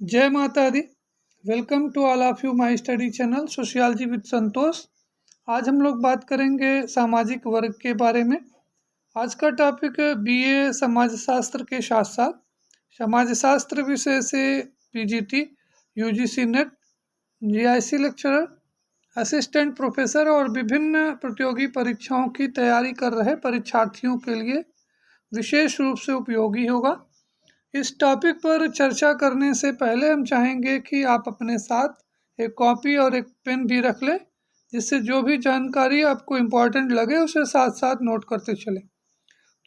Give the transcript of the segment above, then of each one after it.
जय माता दी। Welcome to all of you my study channel sociology with Santosh. आज हम लोग बात करेंगे सामाजिक वर्ग के बारे में। आज का टॉपिक बीए समाजशास्त्र के साथ साथ समाजशास्त्र विषय से PGT, UGC net, GIC lecturer, assistant professor और विभिन्न प्रतियोगी परीक्षाओं की तैयारी कर रहे परीक्षार्थियों के लिए विशेष रूप से उपयोगी होगा। इस टॉपिक पर चर्चा करने से पहले हम चाहेंगे कि आप अपने साथ एक कॉपी और एक पेन भी रख लें, जिससे जो भी जानकारी आपको इम्पोर्टेंट लगे उसे साथ साथ नोट करते चलें।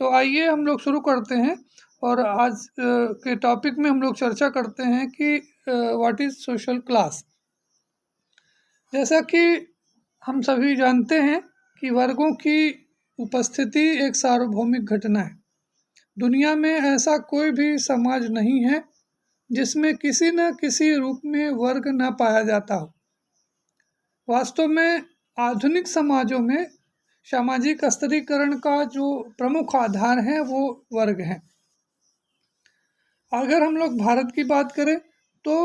तो आइए हम लोग शुरू करते हैं और आज के टॉपिक में हम लोग चर्चा करते हैं कि व्हाट इज़ सोशल क्लास। जैसा कि हम सभी जानते हैं कि वर्गों की उपस्थिति एक सार्वभौमिक घटना है। दुनिया में ऐसा कोई भी समाज नहीं है जिसमें किसी न किसी रूप में वर्ग न पाया जाता हो। वास्तव में आधुनिक समाजों में सामाजिक स्तरीकरण का जो प्रमुख आधार है वो वर्ग है। अगर हम लोग भारत की बात करें तो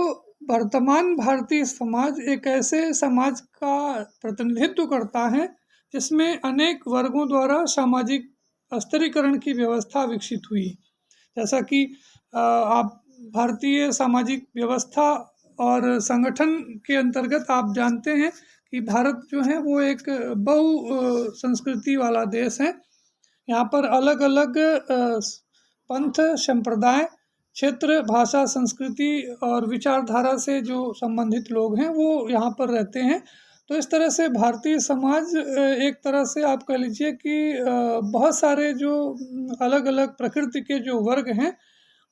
वर्तमान भारतीय समाज एक ऐसे समाज का प्रतिनिधित्व करता है जिसमें अनेक वर्गों द्वारा सामाजिक स्तरीकरण की व्यवस्था विकसित हुई। जैसा कि आप भारतीय सामाजिक व्यवस्था और संगठन के अंतर्गत आप जानते हैं कि भारत जो है वो एक बहु संस्कृति वाला देश है। यहाँ पर अलग अलग पंथ, संप्रदाय, क्षेत्र, भाषा, संस्कृति और विचारधारा से जो संबंधित लोग हैं वो यहाँ पर रहते हैं। तो इस तरह से भारतीय समाज एक तरह से आप कह लीजिए कि बहुत सारे जो अलग अलग प्रकृति के जो वर्ग हैं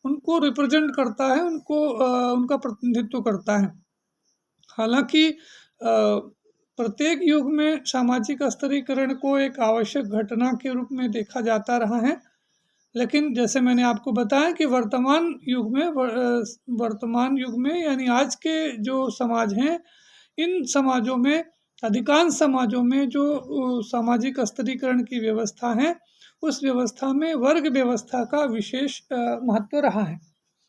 उनको रिप्रेजेंट करता है, उनका प्रतिनिधित्व करता है। हालांकि प्रत्येक युग में सामाजिक स्तरीकरण को एक आवश्यक घटना के रूप में देखा जाता रहा है, लेकिन जैसे मैंने आपको बताया कि वर्तमान युग में यानी आज के जो समाज हैं, इन समाजों में अधिकांश समाजों में जो सामाजिक स्तरीकरण की व्यवस्था है उस व्यवस्था में वर्ग व्यवस्था का विशेष महत्व रहा है।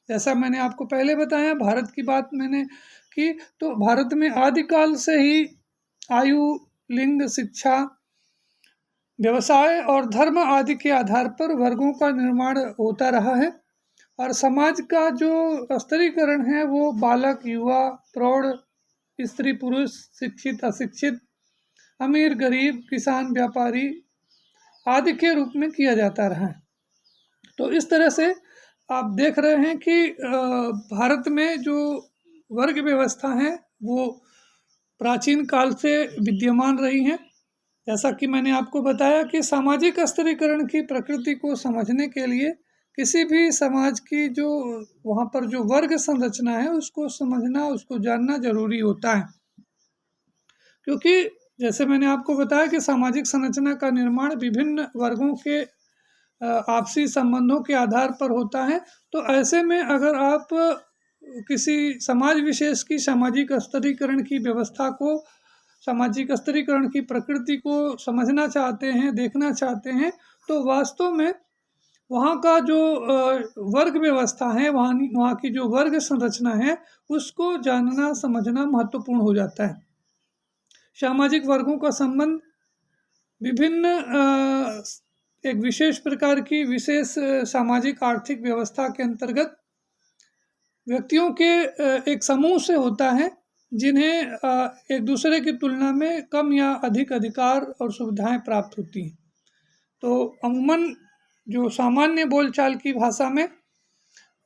जैसा मैंने आपको पहले बताया, भारत की बात मैंने की तो भारत में आदिकाल से ही आयु, लिंग, शिक्षा, व्यवसाय और धर्म आदि के आधार पर वर्गों का निर्माण होता रहा है। और समाज का जो स्तरीकरण है वो बालक, युवा, प्रौढ़, स्त्री, पुरुष, शिक्षित, अशिक्षित, अमीर, गरीब, किसान, व्यापारी आदि के रूप में किया जाता रहा है। तो इस तरह से आप देख रहे हैं कि भारत में जो वर्ग व्यवस्था है वो प्राचीन काल से विद्यमान रही है। जैसा कि मैंने आपको बताया कि सामाजिक स्तरीकरण की प्रकृति को समझने के लिए किसी भी समाज की जो वहाँ पर जो वर्ग संरचना है उसको समझना, उसको जानना जरूरी होता है। क्योंकि जैसे मैंने आपको बताया कि सामाजिक संरचना का निर्माण विभिन्न वर्गों के आपसी संबंधों के आधार पर होता है। तो ऐसे में अगर आप किसी समाज विशेष की सामाजिक स्तरीकरण की व्यवस्था को, सामाजिक स्तरीकरण की प्रकृति को समझना चाहते हैं, देखना चाहते हैं, तो वास्तव में वहाँ का जो वर्ग व्यवस्था है, वहाँ की जो वर्ग संरचना है उसको जानना समझना महत्वपूर्ण हो जाता है। सामाजिक वर्गों का संबंध विभिन्न एक विशेष प्रकार की विशेष सामाजिक आर्थिक व्यवस्था के अंतर्गत व्यक्तियों के एक समूह से होता है जिन्हें एक दूसरे की तुलना में कम या अधिक अधिकार और सुविधाएं प्राप्त होती हैं। तो अमूमन जो सामान्य बोलचाल की भाषा में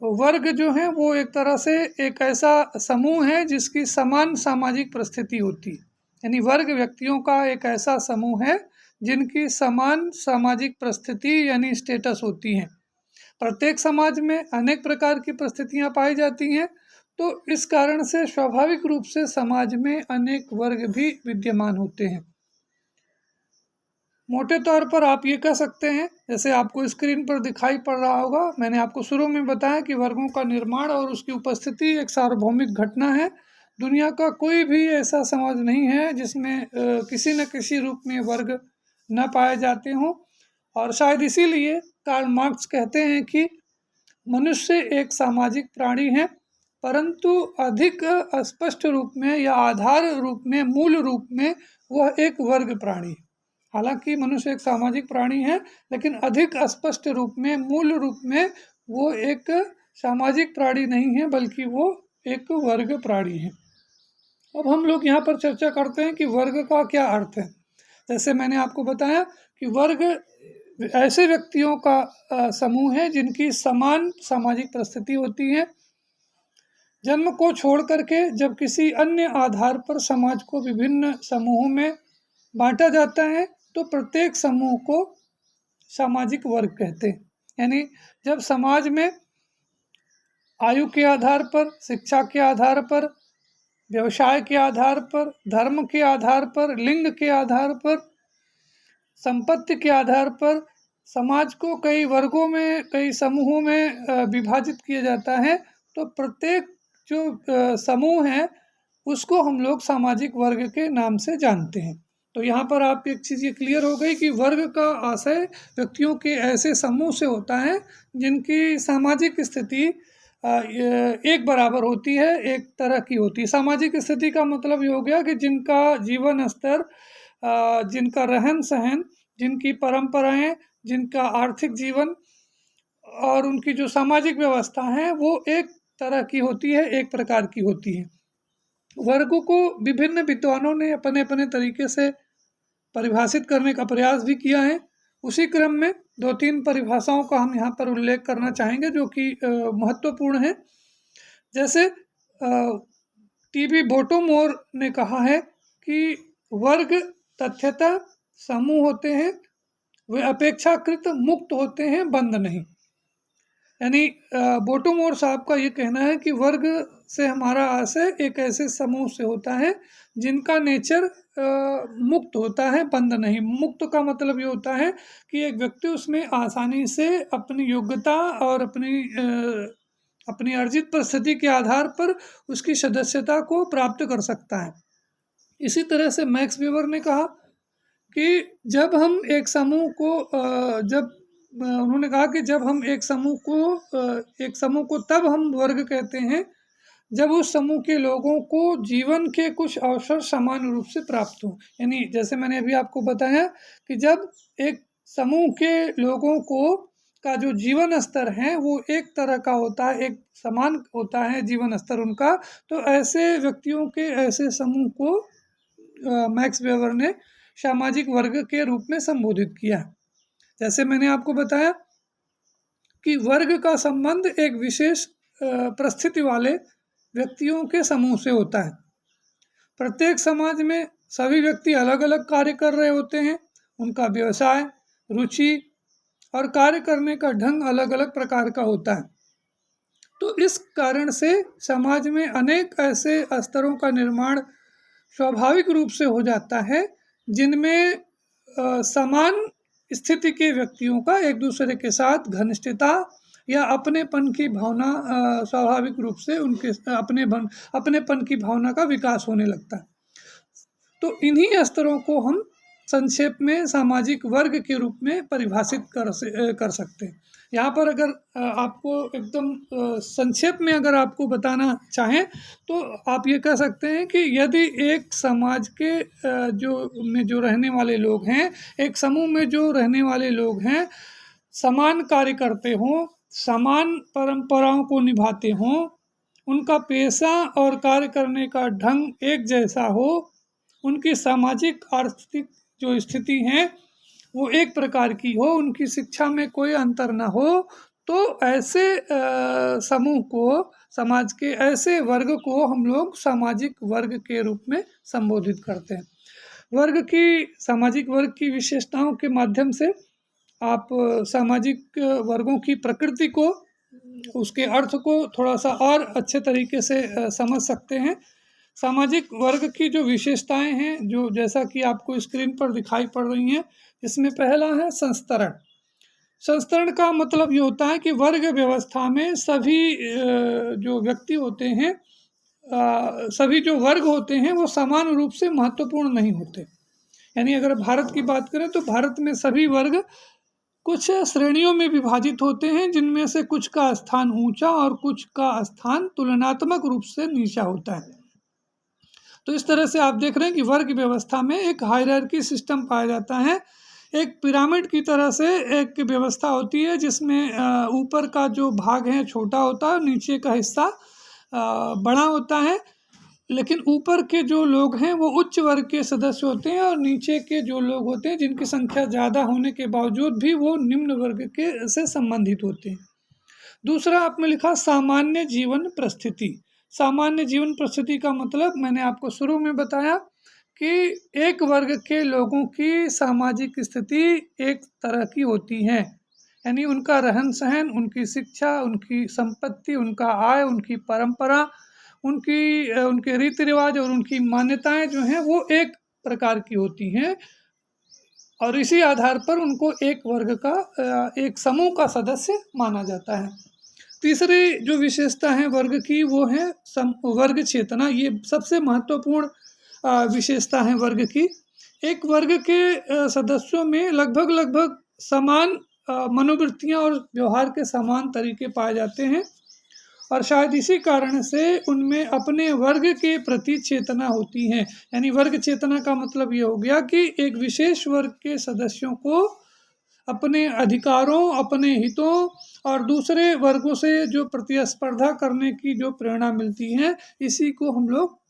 वर्ग जो है वो एक तरह से एक ऐसा समूह है जिसकी समान सामाजिक परिस्थिति होती है। यानी वर्ग व्यक्तियों का एक ऐसा समूह है जिनकी समान सामाजिक परिस्थिति यानी स्टेटस होती है। प्रत्येक समाज में अनेक प्रकार की परिस्थितियां पाई जाती हैं, तो इस कारण से स्वाभाविक रूप से समाज में अनेक वर्ग भी विद्यमान होते हैं। मोटे तौर पर आप ये कह सकते हैं, जैसे आपको स्क्रीन पर दिखाई पड़ रहा होगा, मैंने आपको शुरू में बताया कि वर्गों का निर्माण और उसकी उपस्थिति एक सार्वभौमिक घटना है। दुनिया का कोई भी ऐसा समाज नहीं है जिसमें किसी न किसी रूप में वर्ग न पाए जाते हों। और शायद इसीलिए कार्ल मार्क्स कहते हैं कि मनुष्य एक सामाजिक प्राणी है, परंतु अधिक स्पष्ट रूप में या आधार रूप में, मूल रूप में वह एक वर्ग प्राणी है। हालांकि मनुष्य एक सामाजिक प्राणी है, लेकिन अधिक स्पष्ट रूप में, मूल रूप में वो एक सामाजिक प्राणी नहीं है, बल्कि वो एक वर्ग प्राणी है। अब हम लोग यहाँ पर चर्चा करते हैं कि वर्ग का क्या अर्थ है। जैसे मैंने आपको बताया कि वर्ग ऐसे व्यक्तियों का समूह है जिनकी समान सामाजिक परिस्थिति होती है। जन्म को छोड़ करके जब किसी अन्य आधार पर समाज को विभिन्न समूहों में बांटा जाता है, तो प्रत्येक समूह को सामाजिक वर्ग कहते हैं। यानी जब समाज में आयु के आधार पर, शिक्षा के आधार पर, व्यवसाय के आधार पर, धर्म के आधार पर, लिंग के आधार पर, संपत्ति के आधार पर समाज को कई वर्गों में, कई समूहों में विभाजित किया जाता है, तो प्रत्येक जो समूह है उसको हम लोग सामाजिक वर्ग के नाम से जानते हैं। तो यहाँ पर आप एक चीज़ ये क्लियर हो गई कि वर्ग का आशय व्यक्तियों के ऐसे समूह से होता है जिनकी सामाजिक स्थिति एक बराबर होती है, एक तरह की होती है। सामाजिक स्थिति का मतलब ये हो गया कि जिनका जीवन स्तर, जिनका रहन सहन, जिनकी परंपराएं, जिनका आर्थिक जीवन और उनकी जो सामाजिक व्यवस्था है वो एक तरह की होती है, एक प्रकार की होती है। वर्गों को विभिन्न विद्वानों ने अपने अपने तरीके से परिभाषित करने का प्रयास भी किया है। उसी क्रम में दो तीन परिभाषाओं का हम यहाँ पर उल्लेख करना चाहेंगे जो कि महत्वपूर्ण है। जैसे टीबी बोटोमोर ने कहा है कि वर्ग तथ्यतः समूह होते हैं, वे अपेक्षाकृत मुक्त होते हैं, बंद नहीं। यानी बोटोमोर साहब का ये कहना है कि वर्ग से हमारा आशय एक ऐसे समूह से होता है जिनका नेचर मुक्त होता है, बंद नहीं। मुक्त का मतलब ये होता है कि एक व्यक्ति उसमें आसानी से अपनी योग्यता और अपनी अर्जित परिस्थिति के आधार पर उसकी सदस्यता को प्राप्त कर सकता है। इसी तरह से मैक्स वेबर ने कहा कि जब हम एक समूह को उन्होंने कहा कि जब हम एक समूह को तब हम वर्ग कहते हैं जब उस समूह के लोगों को जीवन के कुछ अवसर समान रूप से प्राप्त हो। यानी जैसे मैंने अभी आपको बताया कि जब एक समूह के लोगों को का जो जीवन स्तर है वो एक तरह का होता है, एक समान होता है जीवन स्तर उनका, तो ऐसे व्यक्तियों के ऐसे समूह को मैक्स वेबर ने सामाजिक वर्ग के रूप में संबोधित किया। जैसे मैंने आपको बताया कि वर्ग का संबंध एक विशेष परिस्थिति वाले व्यक्तियों के समूह से होता है। प्रत्येक समाज में सभी व्यक्ति अलग अलग कार्य कर रहे होते हैं, उनका व्यवसाय, रुचि और कार्य करने का ढंग अलग अलग प्रकार का होता है। तो इस कारण से समाज में अनेक ऐसे स्तरों का निर्माण स्वाभाविक रूप से हो जाता है जिनमें समान स्थिति के व्यक्तियों का एक दूसरे के साथ घनिष्ठता या अपनेपन की भावना स्वाभाविक रूप से उनके अपनेपन की भावना का विकास होने लगता है। तो इन्हीं स्तरों को हम संक्षेप में सामाजिक वर्ग के रूप में परिभाषित कर सकते हैं। यहाँ पर अगर आपको एकदम संक्षेप में अगर आपको बताना चाहें तो आप ये कह सकते हैं कि यदि एक समाज के जो रहने वाले लोग हैं, एक समूह में जो रहने वाले लोग हैं, समान कार्य करते हों, समान परंपराओं को निभाते हों, उनका पेशा और कार्य करने का ढंग एक जैसा हो, उनकी सामाजिक आर्थिक जो स्थिति है वो एक प्रकार की हो, उनकी शिक्षा में कोई अंतर ना हो, तो ऐसे समूह को, समाज के ऐसे वर्ग को हम लोग सामाजिक वर्ग के रूप में संबोधित करते हैं। सामाजिक वर्ग की विशेषताओं के माध्यम से आप सामाजिक वर्गों की प्रकृति को, उसके अर्थ को थोड़ा सा और अच्छे तरीके से समझ सकते हैं। सामाजिक वर्ग की जो विशेषताएं हैं, जो जैसा कि आपको स्क्रीन पर दिखाई पड़ रही हैं, इसमें पहला है संस्तरण। संस्तरण का मतलब ये होता है कि वर्ग व्यवस्था में सभी जो व्यक्ति होते हैं, सभी जो वर्ग होते हैं वो समान रूप से महत्वपूर्ण नहीं होते। यानी अगर भारत की बात करें तो भारत में सभी वर्ग कुछ श्रेणियों में विभाजित होते हैं, जिनमें से कुछ का स्थान ऊंचा और कुछ का स्थान तुलनात्मक रूप से नीचा होता है। तो इस तरह से आप देख रहे हैं कि वर्ग व्यवस्था में एक हायरार्की सिस्टम पाया जाता है। एक पिरामिड की तरह से एक व्यवस्था होती है, जिसमें ऊपर का जो भाग है छोटा होता है, नीचे का हिस्सा बड़ा होता है। लेकिन ऊपर के जो लोग हैं वो उच्च वर्ग के सदस्य होते हैं, और नीचे के जो लोग होते हैं जिनकी संख्या ज़्यादा होने के बावजूद भी वो निम्न वर्ग के से संबंधित होते हैं। दूसरा आपने लिखा सामान्य जीवन परिस्थिति। सामान्य जीवन परिस्थिति का मतलब मैंने आपको शुरू में बताया कि एक वर्ग के लोगों की सामाजिक स्थिति एक तरह की होती है, यानी उनका रहन सहन, उनकी शिक्षा, उनकी संपत्ति, उनका आय, उनकी परंपरा, उनके रीति रिवाज और उनकी मान्यताएं जो हैं वो एक प्रकार की होती हैं, और इसी आधार पर उनको एक वर्ग का एक समूह का सदस्य माना जाता है। तीसरी जो विशेषता है वर्ग की वो है वर्ग चेतना। ये सबसे महत्वपूर्ण विशेषता है वर्ग की। एक वर्ग के सदस्यों में लगभग समान मनोवृत्तियां और व्यवहार के समान तरीके पाए जाते हैं, और शायद इसी कारण से उनमें अपने वर्ग के प्रति चेतना होती है। यानी वर्ग चेतना का मतलब ये हो गया कि एक विशेष वर्ग के सदस्यों को अपने अधिकारों, अपने हितों और दूसरे वर्गों से जो प्रतिस्पर्धा करने की जो प्रेरणा मिलती है, इसी को हम लोग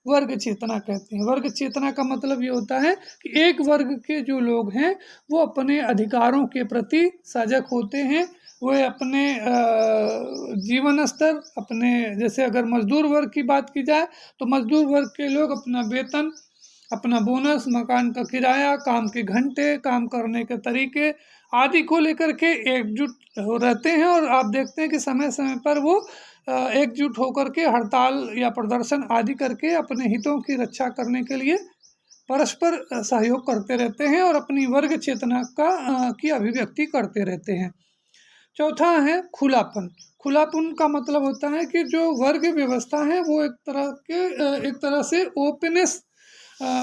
वर्ग चेतना कहते हैं। वर्ग चेतना का मतलब ये होता है कि एक वर्ग के जो लोग हैं वो अपने अधिकारों के प्रति सजग होते हैं। वो अपने जीवन स्तर, अपने जैसे अगर मजदूर वर्ग की बात की जाए तो मजदूर वर्ग के लोग अपना वेतन, अपना बोनस, मकान का किराया, काम के घंटे, काम करने के तरीके आदि को लेकर के एकजुट रहते हैं, और आप देखते हैं कि समय समय पर वो एकजुट होकर के हड़ताल या प्रदर्शन आदि करके अपने हितों की रक्षा करने के लिए परस्पर सहयोग करते रहते हैं और अपनी वर्ग चेतना की अभिव्यक्ति करते रहते हैं। चौथा है खुलापन। खुलापन का मतलब होता है कि जो वर्ग व्यवस्था है वो एक तरह से ओपनेस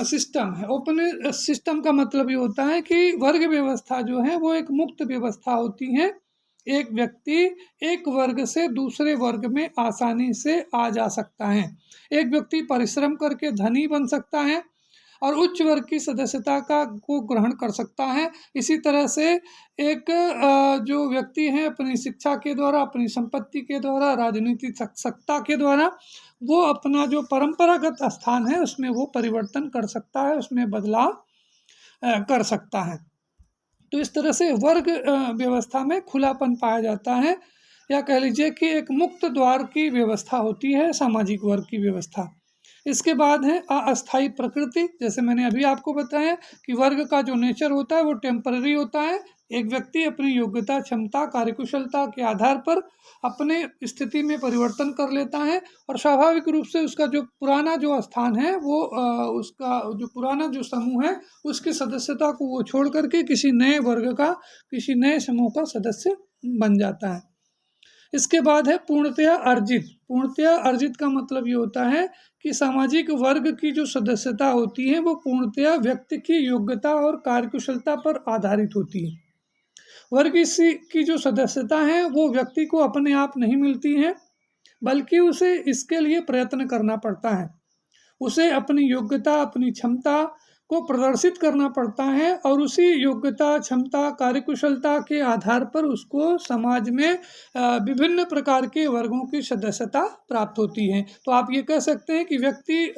सिस्टम है। ओपन सिस्टम का मतलब ये होता है कि वर्ग व्यवस्था जो है वो एक मुक्त व्यवस्था होती है। एक व्यक्ति एक वर्ग से दूसरे वर्ग में आसानी से आ जा सकता है। एक व्यक्ति परिश्रम करके धनी बन सकता है और उच्च वर्ग की सदस्यता को ग्रहण कर सकता है। इसी तरह से एक जो व्यक्ति है अपनी शिक्षा के द्वारा, अपनी संपत्ति के द्वारा, राजनीतिक सत्ता के द्वारा वो अपना जो परंपरागत स्थान है उसमें वो परिवर्तन कर सकता है, उसमें बदलाव कर सकता है। तो इस तरह से वर्ग व्यवस्था में खुलापन पाया जाता है, या कह लीजिए कि एक मुक्त द्वार की व्यवस्था होती है सामाजिक वर्ग की व्यवस्था। इसके बाद है अस्थायी प्रकृति। जैसे मैंने अभी आपको बताया कि वर्ग का जो नेचर होता है वो टेम्पररी होता है। एक व्यक्ति अपनी योग्यता, क्षमता, कार्यकुशलता के आधार पर अपने स्थिति में परिवर्तन कर लेता है, और स्वाभाविक रूप से उसका जो पुराना जो स्थान है वो उसका जो पुराना जो समूह है उसकी सदस्यता को वो छोड़ करके किसी नए वर्ग का, किसी नए समूह का सदस्य बन जाता है। इसके बाद है पूर्णतया अर्जित। पूर्णतया अर्जित का मतलब ये होता है कि सामाजिक वर्ग की जो सदस्यता होती है वो पूर्णतया व्यक्ति की योग्यता और कार्यकुशलता पर आधारित होती है। वर्ग की जो सदस्यता है वो व्यक्ति को अपने आप नहीं मिलती है, बल्कि उसे इसके लिए प्रयत्न करना पड़ता है। उसे अपनी योग्यता, अपनी क्षमता को प्रदर्शित करना पड़ता है, और उसी योग्यता, क्षमता, कार्यकुशलता के आधार पर उसको समाज में विभिन्न प्रकार के वर्गों की सदस्यता प्राप्त होती है। तो आप ये कह सकते हैं कि व्यक्ति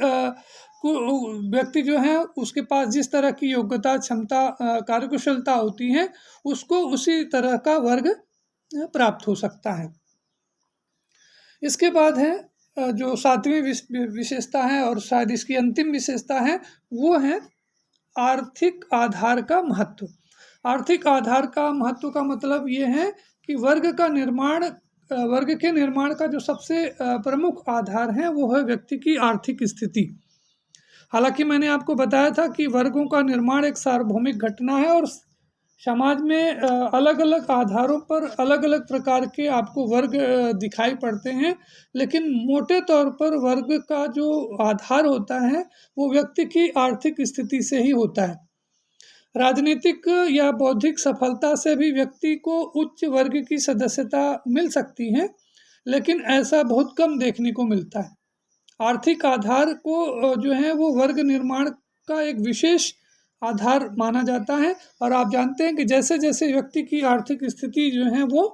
जो है उसके पास जिस तरह की योग्यता, क्षमता, कार्यकुशलता होती है उसको उसी तरह का वर्ग प्राप्त हो सकता है। इसके बाद है जो सातवीं विशेषता है और शायद इसकी अंतिम विशेषता है, वो है आर्थिक आधार का महत्व। आर्थिक आधार का महत्व का मतलब ये है कि वर्ग के निर्माण का जो सबसे प्रमुख आधार है वो है व्यक्ति की आर्थिक स्थिति। हालांकि मैंने आपको बताया था कि वर्गों का निर्माण एक सार्वभौमिक घटना है, और समाज में अलग अलग आधारों पर अलग अलग प्रकार के आपको वर्ग दिखाई पड़ते हैं, लेकिन मोटे तौर पर वर्ग का जो आधार होता है वो व्यक्ति की आर्थिक स्थिति से ही होता है। राजनीतिक या बौद्धिक सफलता से भी व्यक्ति को उच्च वर्ग की सदस्यता मिल सकती है, लेकिन ऐसा बहुत कम देखने को मिलता है। आर्थिक आधार को जो है वो वर्ग निर्माण का एक विशेष आधार माना जाता है। और आप जानते हैं कि जैसे जैसे व्यक्ति की आर्थिक स्थिति जो है वो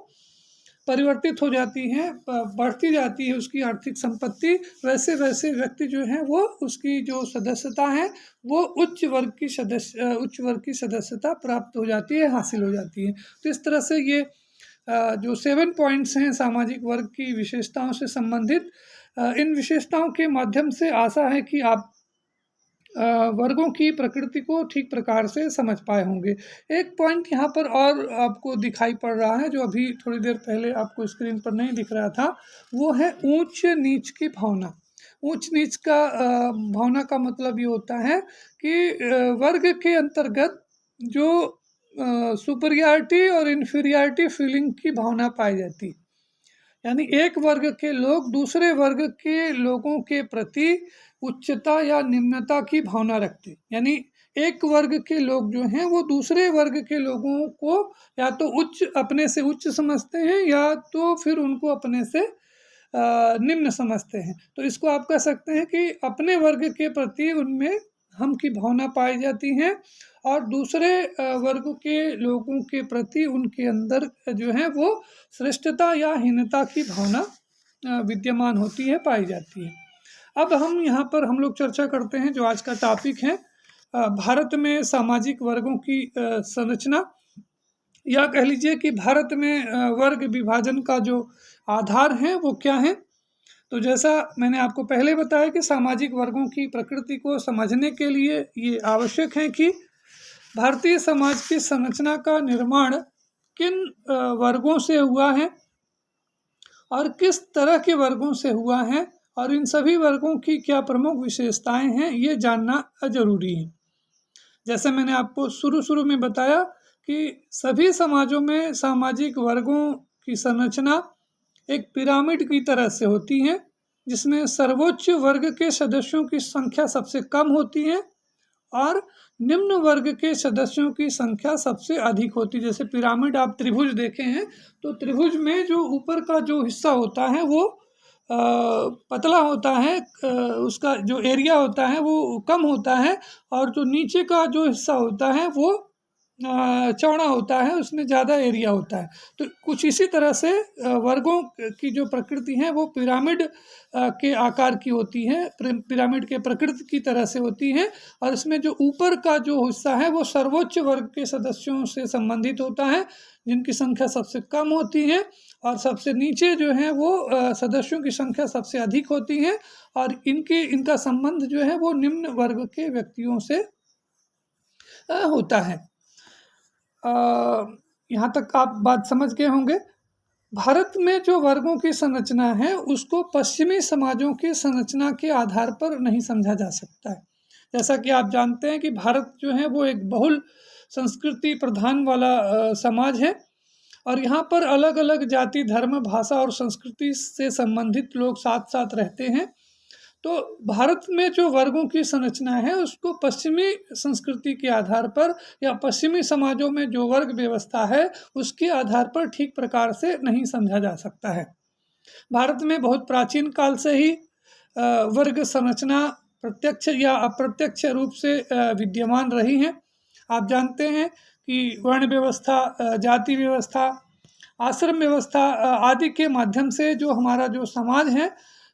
परिवर्तित हो जाती है, बढ़ती जाती है उसकी आर्थिक संपत्ति, वैसे वैसे व्यक्ति जो है वो उसकी जो सदस्यता है वो उच्च वर्ग की सदस्यता प्राप्त हो जाती है, हासिल हो जाती है। तो इस तरह से ये जो 7 पॉइंट्स हैं सामाजिक वर्ग की विशेषताओं से संबंधित, इन विशेषताओं के माध्यम से आशा है कि आप वर्गों की प्रकृति को ठीक प्रकार से समझ पाए होंगे। एक पॉइंट यहाँ पर और आपको दिखाई पड़ रहा है जो अभी थोड़ी देर पहले आपको स्क्रीन पर नहीं दिख रहा था, वो है ऊंच नीच की भावना। ऊंच नीच का भावना का मतलब ये होता है कि वर्ग के अंतर्गत जो सुपरियरिटी और इन्फीरियरिटी फीलिंग की भावना पाई जाती है। यानी एक वर्ग के लोग दूसरे वर्ग के लोगों के प्रति उच्चता या निम्नता की भावना रखते हैं। यानी एक वर्ग के लोग जो हैं वो दूसरे वर्ग के लोगों को या तो अपने से उच्च समझते हैं या तो फिर उनको अपने से निम्न समझते हैं। तो इसको आप कह सकते हैं कि अपने वर्ग के प्रति उनमें हम की भावना पाई जाती है और दूसरे वर्ग के लोगों के प्रति उनके अंदर जो है वो श्रेष्ठता या हीनता की भावना विद्यमान होती है, पाई जाती है। अब हम यहाँ पर हम लोग चर्चा करते हैं जो आज का टॉपिक है, भारत में सामाजिक वर्गों की संरचना, या कह लीजिए कि भारत में वर्ग विभाजन का जो आधार है वो क्या है। तो जैसा मैंने आपको पहले बताया कि सामाजिक वर्गों की प्रकृति को समझने के लिए ये आवश्यक है कि भारतीय समाज की संरचना का निर्माण किन वर्गों से हुआ है और किस तरह के वर्गों से हुआ है और इन सभी वर्गों की क्या प्रमुख विशेषताएं हैं, ये जानना जरूरी है। जैसे मैंने आपको शुरू में बताया कि सभी समाजों में सामाजिक वर्गों की संरचना एक पिरामिड की तरह से होती है, जिसमें सर्वोच्च वर्ग के सदस्यों की संख्या सबसे कम होती है और निम्न वर्ग के सदस्यों की संख्या सबसे अधिक होती है। जैसे पिरामिड आप त्रिभुज देखे हैं तो त्रिभुज में जो ऊपर का जो हिस्सा होता है वो पतला होता है, उसका जो एरिया होता है वो कम होता है और जो नीचे का जो हिस्सा होता है वो चौड़ा होता है, उसमें ज़्यादा एरिया होता है। तो कुछ इसी तरह से वर्गों की जो प्रकृति है वो पिरामिड के आकार की होती है, पिरामिड के प्रकृति की तरह से होती है और इसमें जो ऊपर का जो हिस्सा है वो सर्वोच्च वर्ग के सदस्यों से संबंधित होता है, जिनकी संख्या सबसे कम होती है और सबसे नीचे जो है वो सदस्यों की संख्या सबसे अधिक होती है और इनका संबंध जो है वो निम्न वर्ग के व्यक्तियों से होता है। यहाँ तक आप बात समझ गए होंगे। भारत में जो वर्गों की संरचना है उसको पश्चिमी समाजों की संरचना के आधार पर नहीं समझा जा सकता है। जैसा कि आप जानते हैं कि भारत जो है वो एक बहुल संस्कृति प्रधान वाला समाज है और यहाँ पर अलग अलग जाति, धर्म, भाषा और संस्कृति से संबंधित लोग साथ साथ रहते हैं। तो भारत में जो वर्गों की संरचना है उसको पश्चिमी संस्कृति के आधार पर या पश्चिमी समाजों में जो वर्ग व्यवस्था है उसके आधार पर ठीक प्रकार से नहीं समझा जा सकता है। भारत में बहुत प्राचीन काल से ही वर्ग संरचना प्रत्यक्ष या अप्रत्यक्ष रूप से विद्यमान रही है। आप जानते हैं कि वर्ण व्यवस्था, जाति व्यवस्था, आश्रम व्यवस्था आदि के माध्यम से जो हमारा जो समाज है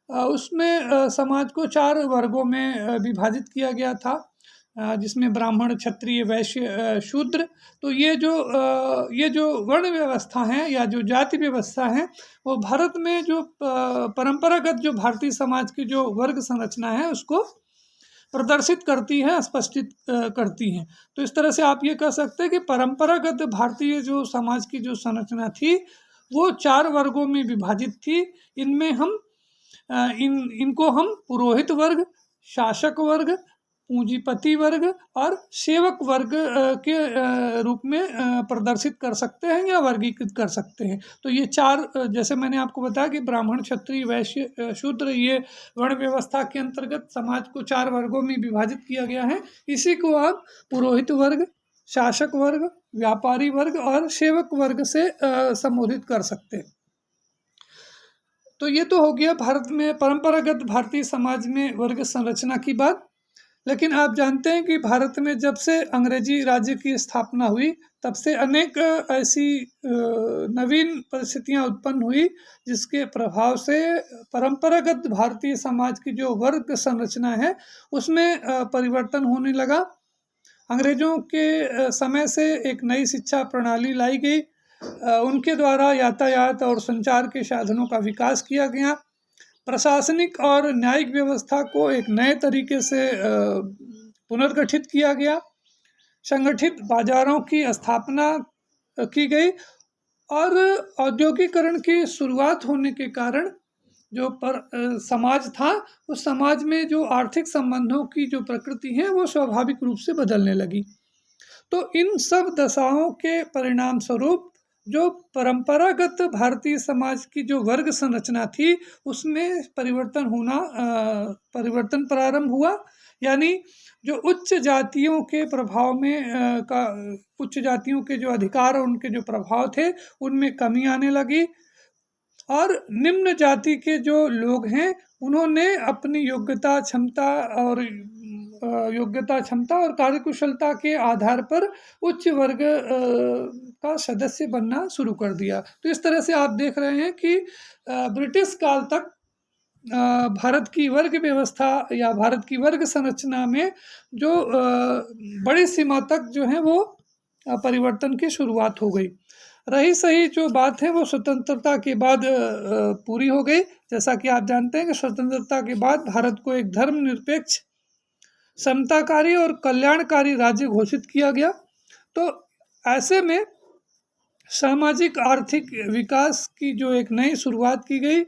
उसमें समाज को 4 वर्गों में विभाजित किया गया था, जिसमें ब्राह्मण, क्षत्रिय, वैश्य, शूद्र। तो ये जो वर्ण व्यवस्था है या जो जाति व्यवस्था है वो भारत में जो परंपरागत जो भारतीय समाज की जो वर्ग संरचना है उसको प्रदर्शित करती है, स्पष्टित करती हैं। तो इस तरह से आप ये कह सकते हैं कि परंपरागत भारतीय जो समाज की जो संरचना थी वो 4 वर्गों में विभाजित थी। इनमें हम इनको हम पुरोहित वर्ग, शासक वर्ग, पूंजीपति वर्ग और सेवक वर्ग के रूप में प्रदर्शित कर सकते हैं या वर्गीकृत कर सकते हैं। तो ये 4, जैसे मैंने आपको बताया कि ब्राह्मण, क्षत्रिय, वैश्य, शूद्र, ये वर्ण व्यवस्था के अंतर्गत समाज को 4 वर्गों में विभाजित किया गया है। इसी को आप पुरोहित वर्ग, शासक वर्ग, व्यापारी वर्ग और सेवक वर्ग से संबोधित कर सकते हैं। तो ये तो हो गया भारत में परंपरागत भारतीय समाज में वर्ग संरचना की बात। लेकिन आप जानते हैं कि भारत में जब से अंग्रेजी राज्य की स्थापना हुई तब से अनेक ऐसी नवीन परिस्थितियां उत्पन्न हुई जिसके प्रभाव से परंपरागत भारतीय समाज की जो वर्ग संरचना है उसमें परिवर्तन होने लगा। अंग्रेजों के समय से एक नई शिक्षा प्रणाली लाई गई। उनके द्वारा यातायात और संचार के साधनों का विकास किया गया। प्रशासनिक और न्यायिक व्यवस्था को एक नए तरीके से पुनर्गठित किया गया। संगठित बाजारों की स्थापना की गई और औद्योगिकरण की शुरुआत होने के कारण जो समाज था उस समाज में जो आर्थिक संबंधों की जो प्रकृति है वो स्वाभाविक रूप से बदलने लगी। तो इन सब दशाओं के परिणाम स्वरूप जो परंपरागत भारतीय समाज की जो वर्ग संरचना थी उसमें परिवर्तन प्रारंभ हुआ। यानी जो उच्च जातियों के प्रभाव में उच्च जातियों के जो अधिकार और उनके जो प्रभाव थे उनमें कमी आने लगी और निम्न जाति के जो लोग हैं उन्होंने अपनी योग्यता क्षमता और कार्यकुशलता के आधार पर उच्च वर्ग का सदस्य बनना शुरू कर दिया। तो इस तरह से आप देख रहे हैं कि ब्रिटिश काल तक भारत की वर्ग व्यवस्था या भारत की वर्ग संरचना में जो बड़ी सीमा तक जो है वो परिवर्तन की शुरुआत हो गई। रही सही जो बात है वो स्वतंत्रता के बाद पूरी हो गई। जैसा कि आप जानते हैं कि स्वतंत्रता के बाद भारत को एक धर्मनिरपेक्ष, समताकारी और कल्याणकारी राज्य घोषित किया गया। तो ऐसे में सामाजिक आर्थिक विकास की जो एक नई शुरुआत की गई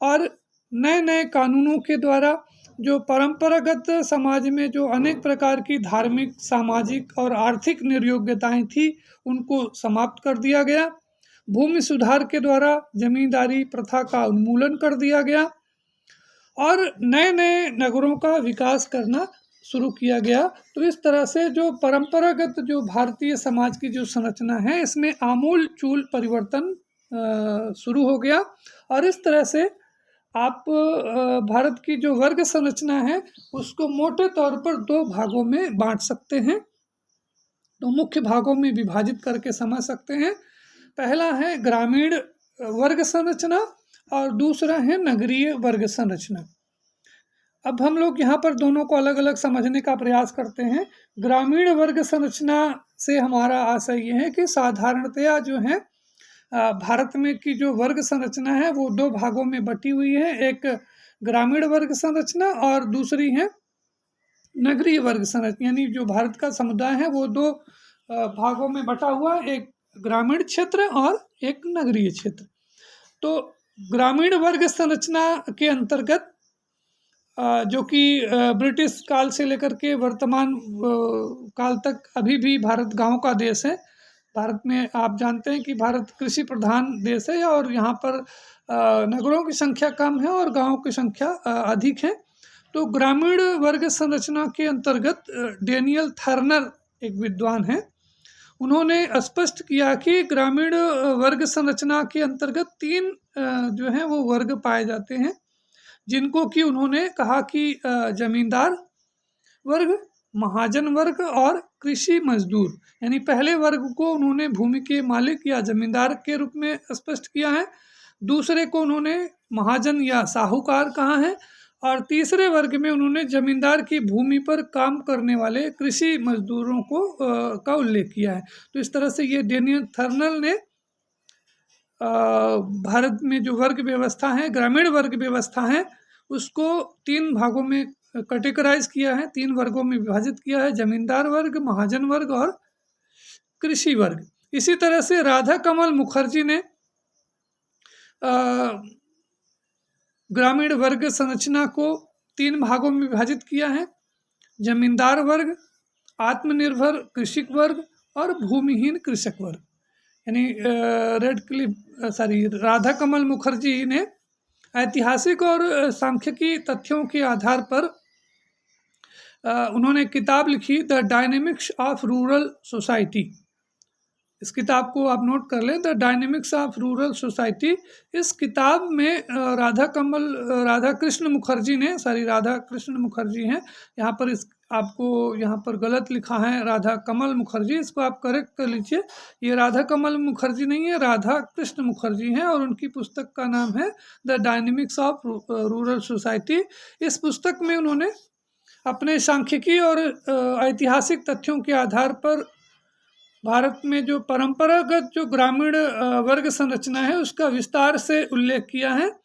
और नए नए कानूनों के द्वारा जो परंपरागत समाज में जो अनेक प्रकार की धार्मिक, सामाजिक और आर्थिक निर्योग्यताएं थी उनको समाप्त कर दिया गया। भूमि सुधार के द्वारा जमींदारी प्रथा का उन्मूलन कर दिया गया और नए नए नगरों का विकास करना शुरू किया गया। तो इस तरह से जो परंपरागत जो भारतीय समाज की जो संरचना है इसमें आमूल चूल परिवर्तन शुरू हो गया। और इस तरह से आप भारत की जो वर्ग संरचना है उसको मोटे तौर पर दो भागों में बांट सकते हैं, दो मुख्य भागों में विभाजित करके समझ सकते हैं। पहला है ग्रामीण वर्ग संरचना और दूसरा है नगरीय वर्ग संरचना। अब हम लोग यहाँ पर दोनों को अलग अलग समझने का प्रयास करते हैं। ग्रामीण वर्ग संरचना से हमारा आशय ये है कि साधारणतया जो है भारत में की जो वर्ग संरचना है वो दो भागों में बटी हुई है। एक ग्रामीण वर्ग संरचना और दूसरी है नगरीय वर्ग संरचना। यानी जो भारत का समुदाय है वो दो भागों में बटा हुआ, एक ग्रामीण क्षेत्र और एक नगरीय क्षेत्र। तो ग्रामीण वर्ग संरचना के अंतर्गत जो कि ब्रिटिश काल से लेकर के वर्तमान काल तक अभी भी भारत गांव का देश है। भारत में आप जानते हैं कि भारत कृषि प्रधान देश है और यहाँ पर नगरों की संख्या कम है और गांवों की संख्या अधिक है। तो ग्रामीण वर्ग संरचना के अंतर्गत डेनियल थर्नर एक विद्वान हैं, उन्होंने स्पष्ट किया कि ग्रामीण वर्ग संरचना के अंतर्गत तीन जो हैं वो वर्ग पाए जाते हैं, जिनको कि उन्होंने कहा कि जमींदार वर्ग, महाजन वर्ग और कृषि मजदूर। यानी पहले वर्ग को उन्होंने भूमि के मालिक या जमींदार के रूप में स्पष्ट किया है, दूसरे को उन्होंने महाजन या साहूकार कहा है और तीसरे वर्ग में उन्होंने जमींदार की भूमि पर काम करने वाले कृषि मजदूरों को का उल्लेख किया है। तो इस तरह से ये डेनियल थर्नल ने भारत में जो वर्ग व्यवस्था है, ग्रामीण वर्ग व्यवस्था है, उसको तीन भागों में कैटेगराइज किया है, तीन वर्गों में विभाजित किया है, जमींदार वर्ग, महाजन वर्ग और कृषि वर्ग। इसी तरह से राधा कमल मुखर्जी ने ग्रामीण वर्ग संरचना को तीन भागों में विभाजित किया है, जमींदार वर्ग, आत्मनिर्भर कृषक वर्ग और भूमिहीन कृषक वर्ग। यानी राधा कमल मुखर्जी ने ऐतिहासिक और सांख्यिकी तथ्यों के आधार पर उन्होंने किताब लिखी the dynamics of rural society. इस किताब को आप नोट कर लें, the dynamics of rural society. इस किताब में राधा कृष्ण मुखर्जी हैं यहाँ पर। इस आपको यहाँ पर गलत लिखा है राधा कमल मुखर्जी, इसको आप करेक्ट कर लीजिए। ये राधा कमल मुखर्जी नहीं है, राधा कृष्ण मुखर्जी हैं, और उनकी पुस्तक का नाम है the dynamics of rural society. इस पुस्तक में उन्होंने अपने सांख्यिकी और ऐतिहासिक तथ्यों के आधार पर भारत में जो परंपरागत जो ग्रामीण वर्ग संरचना है उसका विस्तार से उल्लेख किया है।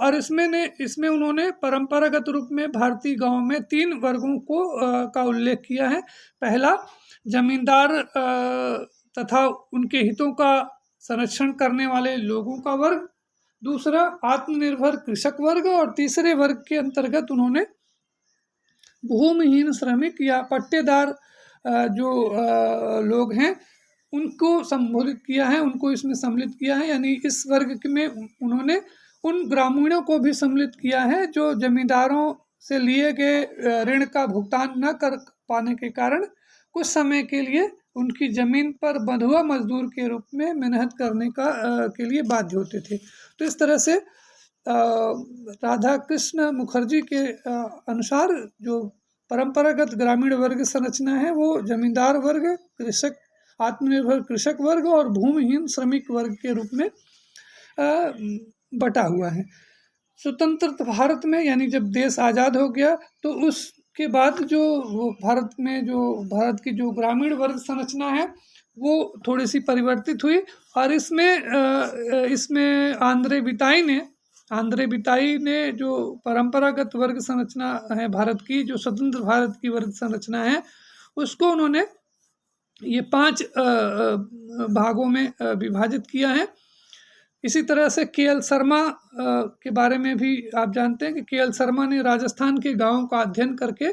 और इसमें उन्होंने परंपरागत रूप में भारतीय गांव में 3 वर्गों का उल्लेख किया है। पहला, जमींदार तथा उनके हितों का संरक्षण करने वाले लोगों का वर्ग। दूसरा, आत्मनिर्भर कृषक वर्ग। और तीसरे वर्ग के अंतर्गत उन्होंने भूमिहीन श्रमिक या पट्टेदार जो लोग हैं उनको संबोधित किया है, उनको इसमें सम्मिलित किया है। यानी इस वर्ग में उन्होंने उन ग्रामीणों को भी सम्मिलित किया है जो जमींदारों से लिए गए ऋण का भुगतान न कर पाने के कारण कुछ समय के लिए उनकी ज़मीन पर बंधुआ मजदूर के रूप में मेहनत करने के लिए बाध्य होते थे। तो इस तरह से राधा कृष्ण मुखर्जी के अनुसार जो परंपरागत ग्रामीण वर्ग संरचना है वो जमींदार वर्ग, कृषक, आत्मनिर्भर कृषक वर्ग और भूमिहीन श्रमिक वर्ग के रूप में बटा हुआ है। स्वतंत्र भारत में, यानी जब देश आज़ाद हो गया तो उसके बाद जो भारत की जो ग्रामीण वर्ग संरचना है वो थोड़ी सी परिवर्तित हुई। और इसमें आंद्रे बिताई ने जो परंपरागत वर्ग संरचना है भारत की, जो स्वतंत्र भारत की वर्ग संरचना है, उसको उन्होंने ये 5 भागों में विभाजित किया है। इसी तरह से के.एल. शर्मा के बारे में भी आप जानते हैं कि के.एल. शर्मा ने राजस्थान के गांवों का अध्ययन करके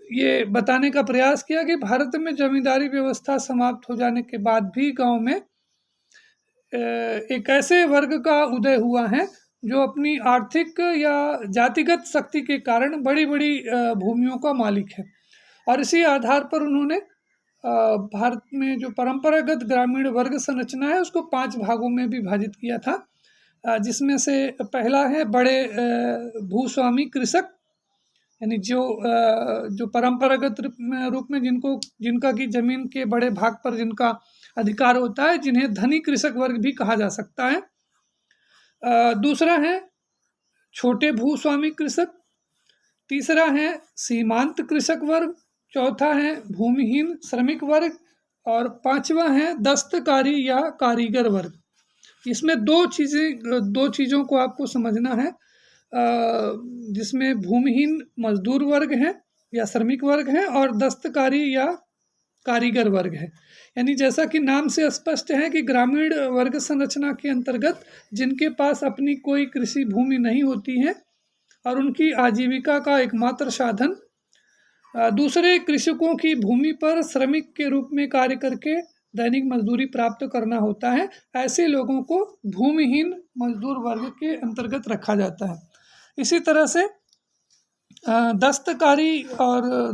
ये बताने का प्रयास किया कि भारत में जमींदारी व्यवस्था समाप्त हो जाने के बाद भी गांव में एक ऐसे वर्ग का उदय हुआ है जो अपनी आर्थिक या जातिगत शक्ति के कारण बड़ी बड़ी भूमियों का मालिक है। और इसी आधार पर उन्होंने भारत में जो परंपरागत ग्रामीण वर्ग संरचना है उसको 5 भागों में विभाजित किया था, जिसमें से पहला है बड़े भूस्वामी कृषक, यानी जो परंपरागत रूप में जिनका की जमीन के बड़े भाग पर जिनका अधिकार होता है, जिन्हें धनी कृषक वर्ग भी कहा जा सकता है। दूसरा है छोटे भूस्वामी कृषक। तीसरा है सीमांत कृषक वर्ग। चौथा है भूमिहीन श्रमिक वर्ग। और 5वां है दस्तकारी या कारीगर वर्ग। इसमें दो चीज़ों को आपको समझना है, जिसमें भूमिहीन मजदूर वर्ग है या श्रमिक वर्ग है और दस्तकारी या कारीगर वर्ग है। यानी जैसा कि नाम से स्पष्ट है कि ग्रामीण वर्ग संरचना के अंतर्गत जिनके पास अपनी कोई कृषि भूमि नहीं होती है और उनकी आजीविका का एकमात्र साधन दूसरे कृषकों की भूमि पर श्रमिक के रूप में कार्य करके दैनिक मजदूरी प्राप्त करना होता है, ऐसे लोगों को भूमिहीन मजदूर वर्ग के अंतर्गत रखा जाता है। इसी तरह से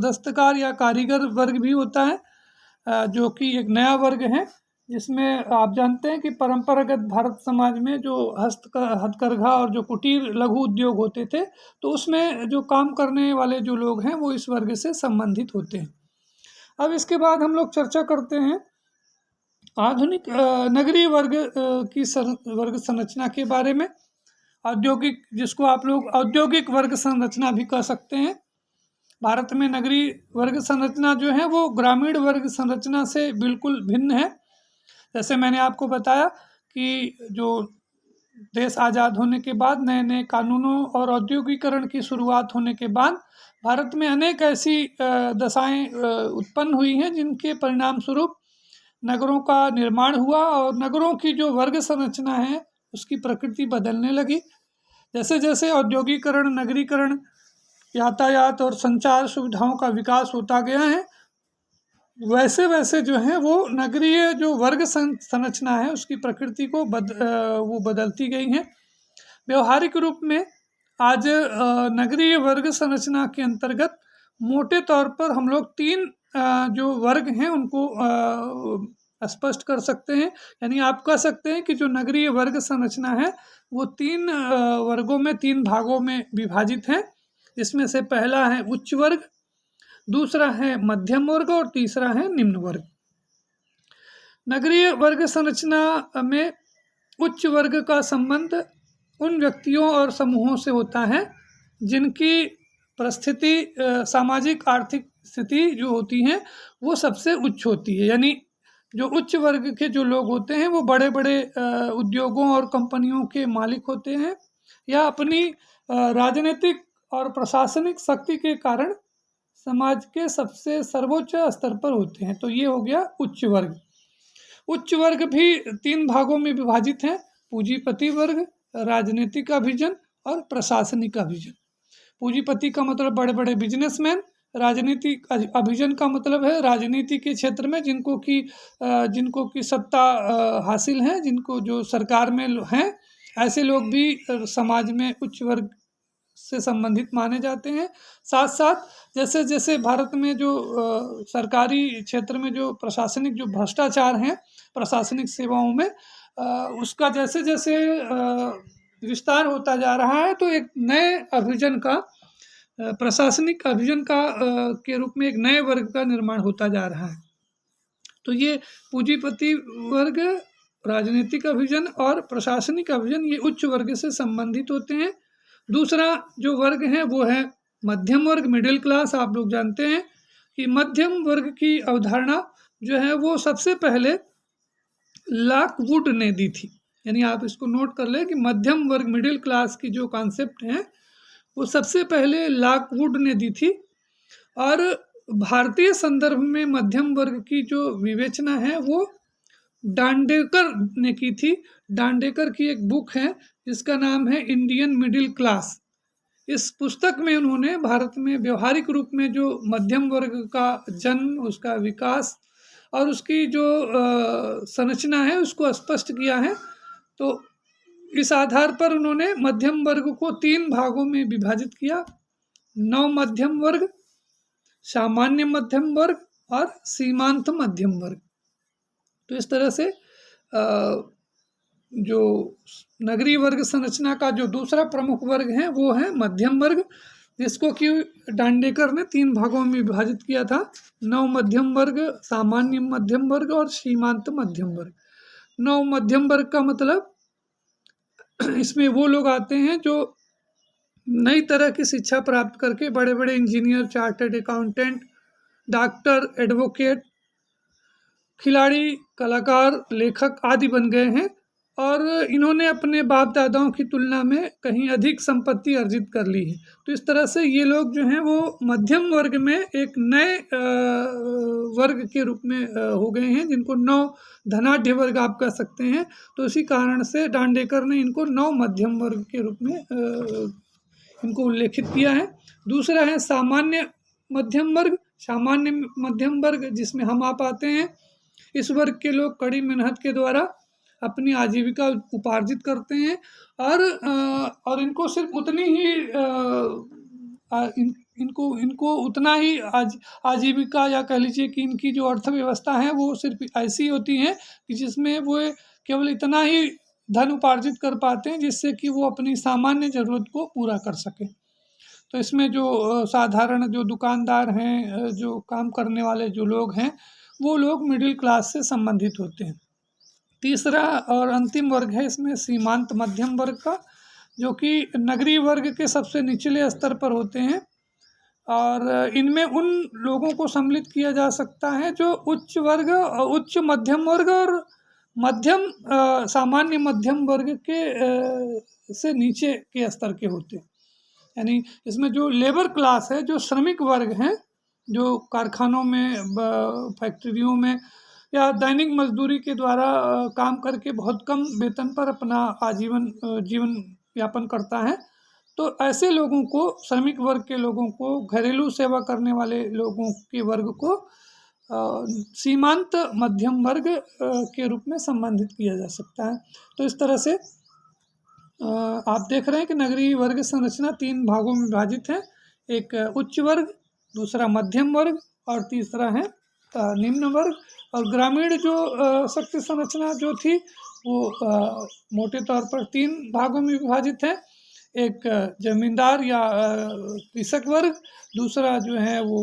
दस्तकार या कारीगर वर्ग भी होता है, जो कि एक नया वर्ग है, जिसमें आप जानते हैं कि परंपरागत भारत समाज में जो हथकरघा और जो कुटीर लघु उद्योग होते थे, तो उसमें जो काम करने वाले जो लोग हैं वो इस वर्ग से संबंधित होते हैं। अब इसके बाद हम लोग चर्चा करते हैं आधुनिक नगरीय वर्ग की वर्ग संरचना के बारे में। जिसको आप लोग औद्योगिक वर्ग संरचना भी कह सकते हैं। भारत में नगरीय वर्ग संरचना जो है वो ग्रामीण वर्ग संरचना से बिल्कुल भिन्न है। जैसे मैंने आपको बताया कि जो देश आज़ाद होने के बाद नए नए कानूनों और औद्योगिकरण की शुरुआत होने के बाद भारत में अनेक ऐसी दशाएं उत्पन्न हुई हैं जिनके परिणाम स्वरूप नगरों का निर्माण हुआ और नगरों की जो वर्ग संरचना है उसकी प्रकृति बदलने लगी। जैसे जैसे औद्योगिकरण, नगरीकरण, यातायात और संचार सुविधाओं का विकास होता गया है, वैसे वैसे जो है वो नगरीय जो वर्ग संरचना है उसकी प्रकृति को वो बदलती गई है। व्यवहारिक रूप में आज नगरीय वर्ग संरचना के अंतर्गत मोटे तौर पर हम लोग तीन जो वर्ग हैं उनको स्पष्ट कर सकते हैं। यानी आप कह सकते हैं कि जो नगरीय वर्ग संरचना है वो तीन वर्गों में, तीन भागों में विभाजित है। इसमें से पहला है उच्च वर्ग, दूसरा है मध्यम वर्ग और तीसरा है निम्न वर्ग। नगरीय वर्ग संरचना में उच्च वर्ग का संबंध उन व्यक्तियों और समूहों से होता है जिनकी परिस्थिति, सामाजिक आर्थिक स्थिति जो होती है वो सबसे उच्च होती है। यानी जो उच्च वर्ग के जो लोग होते हैं वो बड़े बड़े उद्योगों और कंपनियों के मालिक होते हैं या अपनी राजनीतिक और प्रशासनिक शक्ति के कारण समाज के सबसे सर्वोच्च स्तर पर होते हैं। तो ये हो गया उच्च वर्ग। उच्च वर्ग भी तीन भागों में विभाजित है: पूंजीपति वर्ग, राजनीतिक अभिजन और प्रशासनिक अभिजन। पूंजीपति का मतलब बड़े बड़े बिजनेसमैन, राजनीतिक अभिजन का मतलब है राजनीति के क्षेत्र में जिनको की सत्ता हासिल है, जिनको जो सरकार में हैं, ऐसे लोग भी समाज में उच्च वर्ग से संबंधित माने जाते हैं। साथ साथ जैसे जैसे भारत में जो सरकारी क्षेत्र में जो प्रशासनिक जो भ्रष्टाचार हैं प्रशासनिक सेवाओं में, उसका जैसे जैसे विस्तार होता जा रहा है तो एक नए अभिजन का, प्रशासनिक अभिजन का के रूप में एक नए वर्ग का निर्माण होता जा रहा है। तो ये पूंजीपति वर्ग, राजनीतिक अभिजन और प्रशासनिक अभिजन ये उच्च वर्ग से संबंधित होते हैं। दूसरा जो वर्ग है वो है मध्यम वर्ग, मिडिल क्लास। आप लोग जानते हैं कि मध्यम वर्ग की अवधारणा जो है वो सबसे पहले लॉकवुड ने दी थी। यानी आप इसको नोट कर ले कि मध्यम वर्ग, मिडिल क्लास की जो कॉन्सेप्ट है वो सबसे पहले लॉकवुड ने दी थी। और भारतीय संदर्भ में मध्यम वर्ग की जो विवेचना है वो डांडेकर ने की थी। डांडेकर की एक बुक है जिसका नाम है इंडियन मिडिल क्लास। इस पुस्तक में उन्होंने भारत में व्यवहारिक रूप में जो मध्यम वर्ग का जन्म, उसका विकास और उसकी जो संरचना है उसको स्पष्ट किया है। तो इस आधार पर उन्होंने मध्यम वर्ग को तीन भागों में विभाजित किया: नव मध्यम वर्ग, सामान्य मध्यम वर्ग और सीमांत मध्यम वर्ग। तो इस तरह से जो नगरीय वर्ग संरचना का जो दूसरा प्रमुख वर्ग है वो है मध्यम वर्ग, जिसको कि डांडेकर ने तीन भागों में विभाजित किया था: नव मध्यम वर्ग, सामान्य मध्यम वर्ग और सीमांत मध्यम वर्ग। नव मध्यम वर्ग का मतलब इसमें वो लोग आते हैं जो नई तरह की शिक्षा प्राप्त करके बड़े बड़े engineer, chartered accountant, doctor, advocate, खिलाड़ी, कलाकार, लेखक आदि बन गए हैं और इन्होंने अपने बाप दादाओं की तुलना में कहीं अधिक संपत्ति अर्जित कर ली है। तो इस तरह से ये लोग जो हैं वो मध्यम वर्ग में एक नए वर्ग के रूप में हो गए हैं, जिनको नव धनाढ्य वर्ग आप कह सकते हैं। तो इसी कारण से डांडेकर ने इनको नव मध्यम वर्ग के रूप में इनको उल्लेखित किया है। दूसरा है सामान्य मध्यम वर्ग। सामान्य मध्यम वर्ग जिसमें हम आप आते हैं। इस वर्ग के लोग कड़ी मेहनत के द्वारा अपनी आजीविका उपार्जित करते हैं और इनको सिर्फ उतनी ही इनको उतना ही आजीविका या कह लीजिए कि इनकी जो अर्थव्यवस्था है वो सिर्फ ऐसी होती है कि जिसमें वो केवल इतना ही धन उपार्जित कर पाते हैं जिससे कि वो अपनी सामान्य ज़रूरत को पूरा कर सकें। तो इसमें जो साधारण जो दुकानदार हैं, जो काम करने वाले जो लोग हैं, वो लोग मिडिल क्लास से संबंधित होते हैं। तीसरा और अंतिम वर्ग है इसमें सीमांत मध्यम वर्ग का, जो कि नगरीय वर्ग के सबसे निचले स्तर पर होते हैं और इनमें उन लोगों को सम्मिलित किया जा सकता है जो उच्च वर्ग, उच्च मध्यम वर्ग और मध्यम सामान्य मध्यम वर्ग के से नीचे के स्तर के होते हैं। यानी इसमें जो लेबर क्लास है, जो श्रमिक वर्ग हैं, जो कारखानों में, फैक्ट्रियों में या दैनिक मजदूरी के द्वारा काम करके बहुत कम वेतन पर अपना जीवन यापन करता है, तो ऐसे लोगों को, श्रमिक वर्ग के लोगों को, घरेलू सेवा करने वाले लोगों के वर्ग को सीमांत मध्यम वर्ग के रूप में संबंधित किया जा सकता है। तो इस तरह से आप देख रहे हैं कि नगरीय वर्ग संरचना 3 भागों में विभाजित है। एक उच्च वर्ग, दूसरा मध्यम वर्ग और तीसरा है निम्न वर्ग। और ग्रामीण जो शक्ति संरचना जो थी वो मोटे तौर पर 3 भागों में विभाजित है। एक जमींदार या कृषक वर्ग, दूसरा जो है वो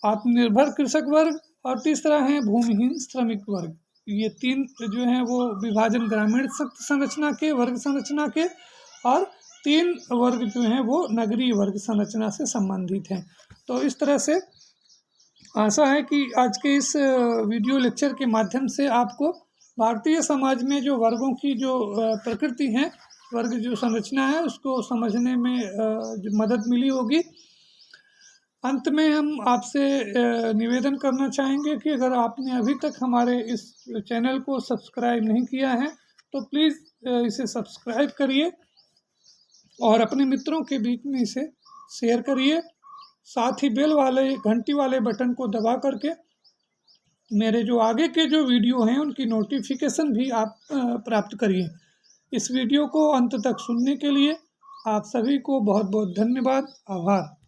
आत्मनिर्भर कृषक वर्ग और तीसरा है भूमिहीन श्रमिक वर्ग। ये 3 जो हैं वो विभाजन ग्रामीण शक्ति संरचना के, वर्ग संरचना के, और 3 वर्ग जो हैं वो नगरीय वर्ग संरचना से संबंधित हैं। तो इस तरह से आशा है कि आज के इस वीडियो लेक्चर के माध्यम से आपको भारतीय समाज में जो वर्गों की जो प्रकृति है, वर्ग जो संरचना है, उसको समझने में जो मदद मिली होगी। अंत में हम आपसे निवेदन करना चाहेंगे कि अगर आपने अभी तक हमारे इस चैनल को सब्सक्राइब नहीं किया है तो प्लीज़ इसे सब्सक्राइब करिए और अपने मित्रों के बीच में इसे शेयर करिए। साथ ही बेल वाले घंटी वाले बटन को दबा करके मेरे जो आगे के जो वीडियो हैं उनकी नोटिफिकेशन भी आप प्राप्त करिए। इस वीडियो को अंत तक सुनने के लिए आप सभी को बहुत बहुत धन्यवाद, आभार।